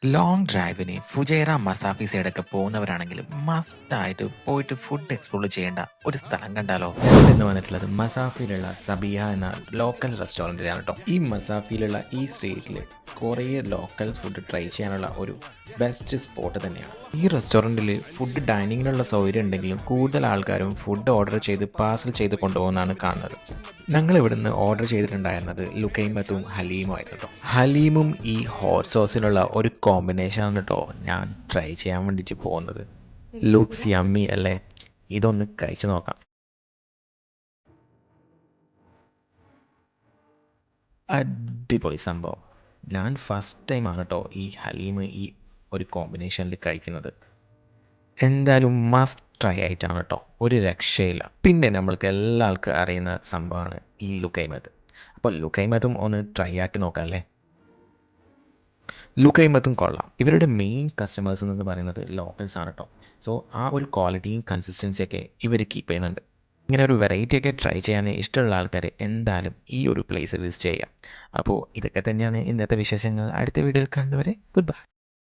Long ഡ്രൈവിന് Fujairah Masafi സൈഡൊക്കെ പോകുന്നവരാണെങ്കിലും മസ്റ്റായിട്ട് പോയിട്ട് ഫുഡ് എക്സ്പ്ലോർ ചെയ്യേണ്ട ഒരു സ്ഥലം കണ്ടാലോ. ഞങ്ങൾ ഇന്ന് വന്നിട്ടുള്ളത് മസാഫിയിലുള്ള സബിയ എന്ന ലോക്കൽ റെസ്റ്റോറൻറ്റിലാണ് കേട്ടോ. ഈ മസാഫിയിലുള്ള ഈ സ്ട്രീറ്റിൽ കുറേ ലോക്കൽ ഫുഡ് ട്രൈ ചെയ്യാനുള്ള ഒരു ബെസ്റ്റ് സ്പോട്ട് തന്നെയാണ്. ഈ റെസ്റ്റോറൻറ്റിൽ ഫുഡ് ഡൈനിങ്ങിനുള്ള സൗകര്യം ഉണ്ടെങ്കിലും കൂടുതൽ ആൾക്കാരും ഫുഡ് ഓർഡർ ചെയ്ത് പാർസൽ ചെയ്ത് കൊണ്ടുപോകുന്നതാണ് കാണുന്നത്. ഞങ്ങൾ ഇവിടുന്ന് ഓർഡർ ചെയ്തിട്ടുണ്ടായിരുന്നത് ലുക്കൈമത്തും ഹലീമും ആയിരുന്നു കേട്ടോ. ഹലീമും ഈ ഹോട്ട് സോസിനുള്ള ഒരു കോമ്പിനേഷനാണ് കേട്ടോ ഞാൻ ട്രൈ ചെയ്യാൻ വേണ്ടിയിട്ട് പോകുന്നത്. ലുക്സ് യമ്മി അല്ലേ? ഇതൊന്ന് കഴിച്ചു നോക്കാം. അടിപൊളി സംഭവം. ഞാൻ ഫസ്റ്റ് ടൈമാണ് കേട്ടോ ഈ ഹലീം ഈ ഒരു കോമ്പിനേഷനിൽ കഴിക്കുന്നത്. എന്തായാലും മസ്റ്റ് ട്രൈ ആയിട്ടാണ് കേട്ടോ, ഒരു രക്ഷയില്ല. പിന്നെ നമ്മൾക്ക് എല്ലാവർക്കും അറിയുന്ന സംഭവമാണ് ഈ ലുക്കൈമത്ത്. അപ്പോൾ ലുക്കൈമത്തും ഒന്ന് ട്രൈ ആക്കി നോക്കാം അല്ലേ. ലുക്കൈമത്തും കൊള്ളാം. ഇവരുടെ മെയിൻ കസ്റ്റമേഴ്സ് എന്ന് പറയുന്നത് ലോക്കൽസ് ആണ് കേട്ടോ. സോ ആ ഒരു ക്വാളിറ്റിയും കൺസിസ്റ്റൻസിയൊക്കെ ഇവർ കീപ്പ് ചെയ്യുന്നുണ്ട്. ഇങ്ങനെ ഒരു വെറൈറ്റി ഒക്കെ ട്രൈ ചെയ്യാൻ ഇഷ്ടമുള്ള ആൾക്കാർ എന്തായാലും ഈ ഒരു പ്ലേസ് വിസിറ്റ് ചെയ്യാം. അപ്പോൾ ഇതൊക്കെ തന്നെയാണ് ഇന്നത്തെ വിശേഷങ്ങൾ. അടുത്ത വീഡിയോയിൽ കണ്ടുവരെ ഗുഡ് ബൈ.